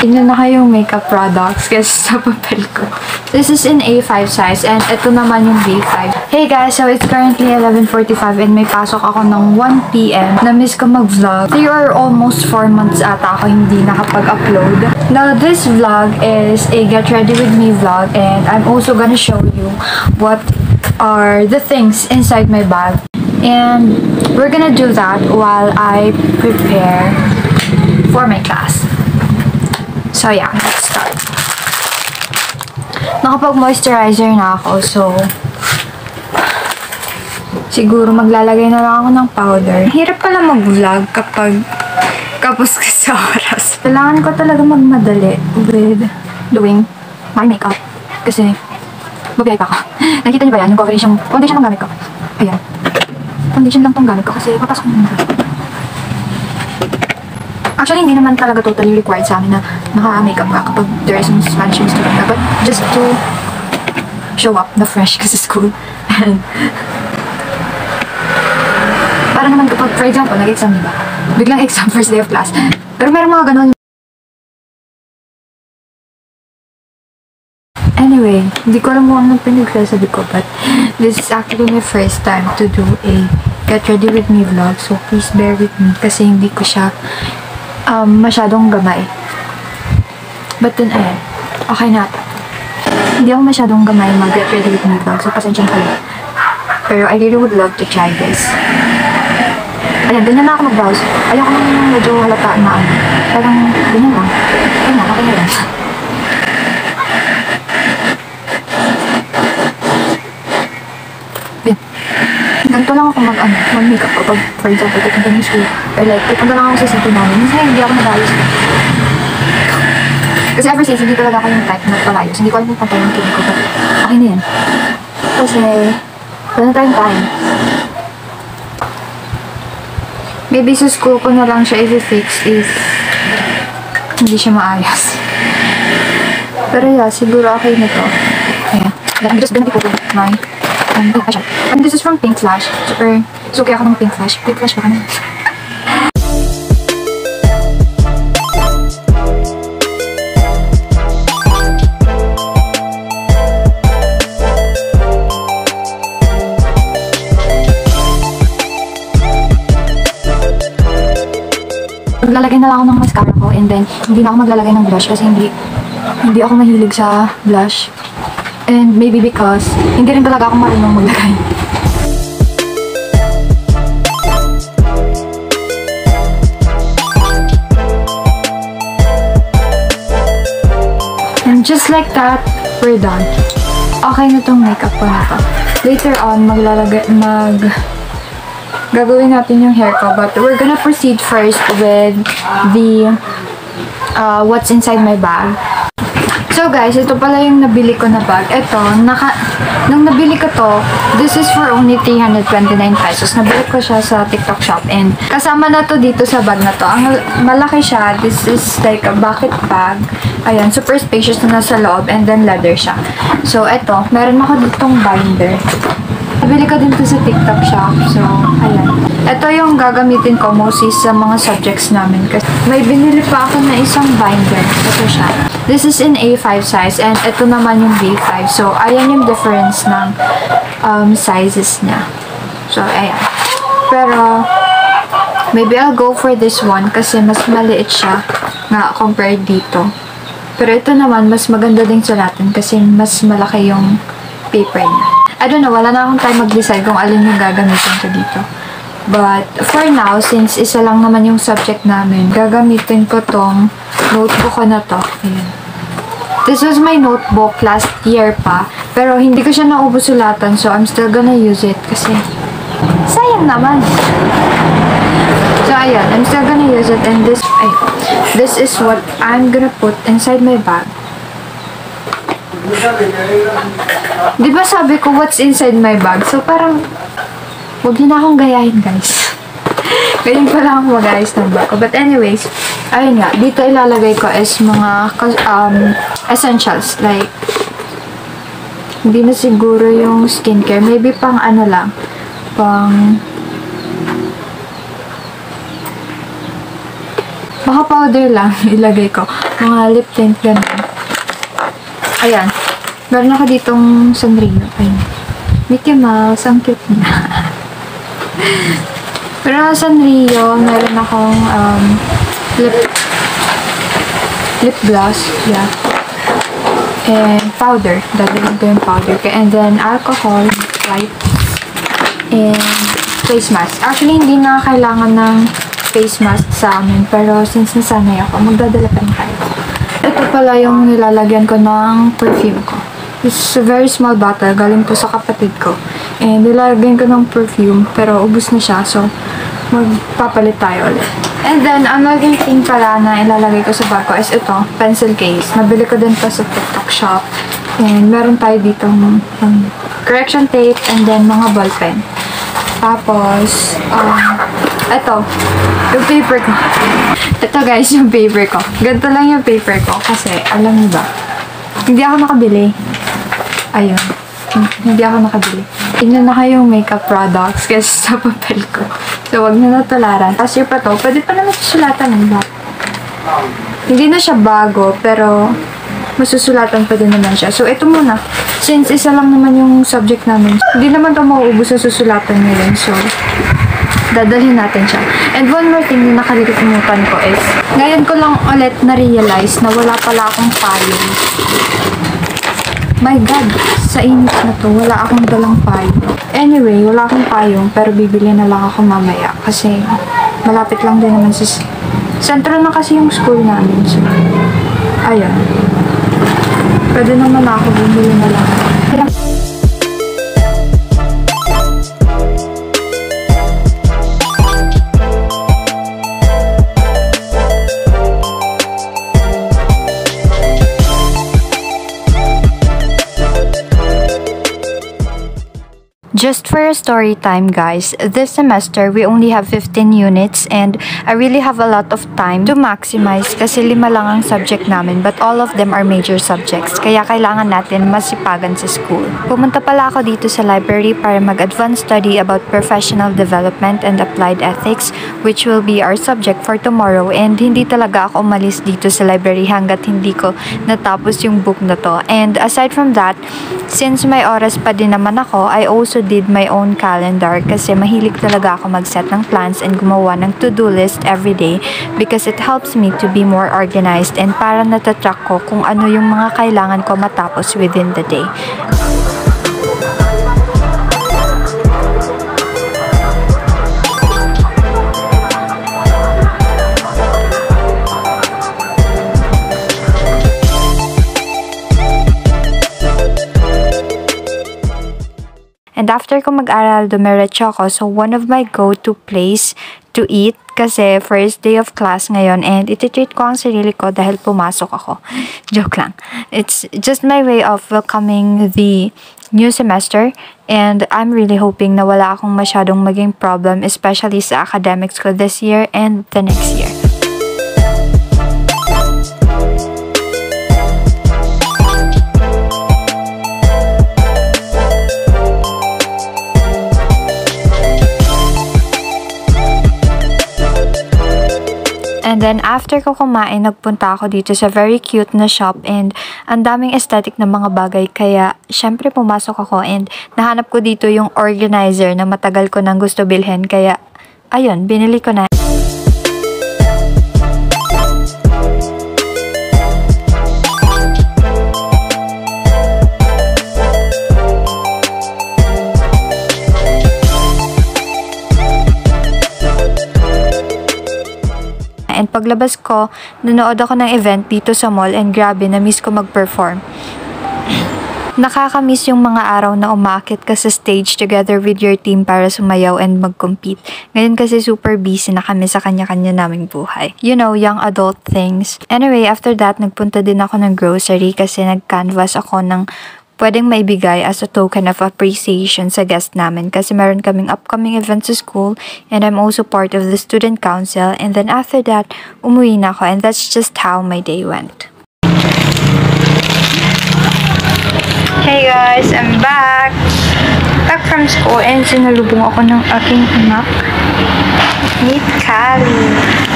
Tingnan na kayong makeup products kasi sa papel ko. This is in A5 size and ito naman yung B5. Hey guys, so it's currently 11:45 and may pasok ako ng 1 PM. Na-miss ko mag-vlog. 3 or almost 4 months ata ako hindi nakapag-upload. Now, this vlog is a get ready with me vlog and I'm also gonna show you what are the things inside my bag. And we're gonna do that while I prepare for my class. So yeah, let's start. Nakapag-moisturizer na ako, so siguro maglalagay na lang ako ng powder. Hirap pala mag-vlog kapag kapos ka sa oras. Kailangan ko talaga magmadali with doing my makeup. Kasi babiyay pa ako. Nakita niyo ba yan? Yung foundation lang gamit ko. Ayan. Foundation lang tong gamit ko kasi papasok mo na. Actually, hindi naman talaga totally required sa amin na naka-makeup ka kapag there is some Spanish student ka. But just to show up na fresh kasi school. And para naman kapag, for example, nag-exam diba? Biglang exam first day of class. Pero meron mga ganun. Anyway, hindi ko alam kung anong pinagsasabi ko, but this is actually my first time to do a get ready with me vlog. So, please bear with me kasi hindi ko siya masyadong gamay. But then, ayan. Okay na. Hindi ako masyadong gamay mag-get ready with me vlog. So, pasensya na kayo. Pero I really would love to try this. Ayan, ganyan na ako mag-browse. Ayoko nang medyo halata na ano. Parang, ganyan lang. Ayun na, okay na yan. Ganito lang ako mag-makeup kapag, for example, pupunta ng school. Or like, pupunta lang ako sa city namin. Minsan hindi ako nag-ayos. Kasi ever since, hindi talaga ako yung type na palayos. Hindi ko alam kung pantay yung tingin ko. But okay na yan. Kasi, wala na tayong time. Maybe sa school ko na lang siya i-fix if hindi siya maayos. Pero yeah, siguro okay na to. Ayan. Just gonna ipo my and this is from Pink Flash. Super suki ako ng Pink Flash. Pink Flash ba ka na? Maglalagay na lang ako ng mascara ko and then hindi na ako maglalagay ng blush kasi hindi ako mahilig sa blush. And maybe because hindi rin talaga ako marunong maglagay. And just like that, we're done. Okay na tong makeup ko na to. Later on, gagawin natin yung hair ko, but we're gonna proceed first with the what's inside my bag. So guys, ito pala yung nabili ko na bag. Ito, nung nabili ko to, this is for only 329 pesos. Nabili ko siya sa TikTok shop and kasama na to dito sa bag na to. Ang malaki siya, this is like a bucket bag. Ayan, super spacious na nasa loob and then leather siya. So ito, meron ako ditong binder. Nabili ko din to sa TikTok shop. So, ayan. Ito yung gagamitin ko mostly sa mga subjects namin. Kasi may binili pa ako na isang binder. Ito siya. This is in A5 size and ito naman yung B5. So, ayan yung difference ng sizes niya. So, ayan. Pero, maybe I'll go for this one kasi mas maliit siya na compared dito. Pero ito naman, mas maganda din sulatan kasi mas malaki yung paper niya. I don't know, wala na akong time mag-decide kung alin yung gagamitin ko dito. But, for now, since isa lang naman yung subject namin, gagamitin ko tong notebook ko na to. Ayan. This was my notebook last year pa, pero hindi ko siya naubos sulatan, so I'm still gonna use it kasi sayang naman. So, ayan, I'm still gonna use it and this is what I'm gonna put inside my bag. Di ba sabi ko what's inside my bag? So parang wag niyo na akong gayahin, guys. Ganyan pala ako mag-ayos ng bag ko. But anyways, ayun nga, dito ilalagay ko is mga essentials. Like, hindi na siguro yung skincare. Maybe pang ano lang. Baka powder lang ilagay ko. Mga lip tint, ganun. Ayan. Meron ako ditong Sanrio. Ayan. Mickey Mouse. Ang cute niya. Meron ako Sanrio. Meron akong lip gloss. Yeah. And powder. Dadalhin ko yung powder. And then alcohol, white, and face mask. Actually, hindi na kailangan ng face mask sa amin. Pero since nasanay ako, magdadala pa rin tayo. Ito pala yung nilalagyan ko ng perfume ko. It's a very small bottle. Galing po sa kapatid ko. And nilalagyan ko ng perfume. Pero ubus na siya. So, magpapalit tayo ulit. And then, another thing pala na ilalagay ko sa bag ko is ito, pencil case. Nabili ko din pa sa TikTok shop. And meron tayo dito correction tape and then mga ballpen. Tapos, ito, yung paper ko. Ito guys, yung paper ko. Ganito lang yung paper ko kasi, alam niyo ba, hindi ako nakabili. Ayun. Hindi ako nakabili. Tingnan na kayong makeup products kasi sa papel ko. So, wag na natularan. Tapos yung pa to, pwede pa naman susulatan ng back. Hindi na siya bago, pero masusulatan pa din naman siya. So, ito muna. Since isa lang naman yung subject namin, hindi naman ito mauubos sa susulatan ngayon. So, dadalhin natin siya. And one more thing na nakalimutan ko is, ngayon ko lang ulit na-realize na wala pala akong payong. My God, sa init na to, wala akong dalang payong. Anyway, wala akong payong, pero bibili na lang ako mamaya. Kasi, malapit lang din naman sa sentro na kasi yung school namin. So, ayun. Pwede naman ako, bibili na lang. Just for a story time, guys, this semester we only have 15 units and I really have a lot of time to maximize kasi 5 lang ang subject namin but all of them are major subjects kaya kailangan natin masipagan sa school. Pumunta pala ako dito sa library para mag-advance study about professional development and applied ethics which will be our subject for tomorrow and hindi talaga ako umalis dito sa library hanggat hindi ko natapos yung book na to. And aside from that, since may oras pa din naman ako, I also did my own calendar kasi mahilig talaga ako mag-set ng plans and gumawa ng to-do list every day because it helps me to be more organized and para natatrack ko kung ano yung mga kailangan ko matapos within the day. And after ko mag-aral, dumiretso ako. So, one of my go-to place to eat kasi first day of class ngayon and iti-treat ko ang sarili ko dahil pumasok ako. Joke lang. It's just my way of welcoming the new semester and I'm really hoping na wala akong masyadong maging problem especially sa academics ko this year and the next year. And then, after ko kumain, nagpunta ako dito sa very cute na shop and ang daming aesthetic na mga bagay. Kaya, syempre pumasok ako and nahanap ko dito yung organizer na matagal ko nang gusto bilhin. Kaya, ayun, binili ko na. And paglabas ko, nanood ako ng event dito sa mall and grabe, na-miss ko mag-perform. Nakakamiss yung mga araw na umaakit ka sa stage together with your team para sumayaw and mag-compete. Ngayon kasi super busy na kami sa kanya-kanya naming buhay. You know, young adult things. Anyway, after that, nagpunta din ako ng grocery kasi nag-canvas ako ng pwedeng maibigay as a token of appreciation sa guest namin kasi meron kaming upcoming events sa school and I'm also part of the student council and then after that, umuwi na ako and that's just how my day went. Hey guys, I'm back! Back from school and sinalubong ako ng aking anak. Meet Callie!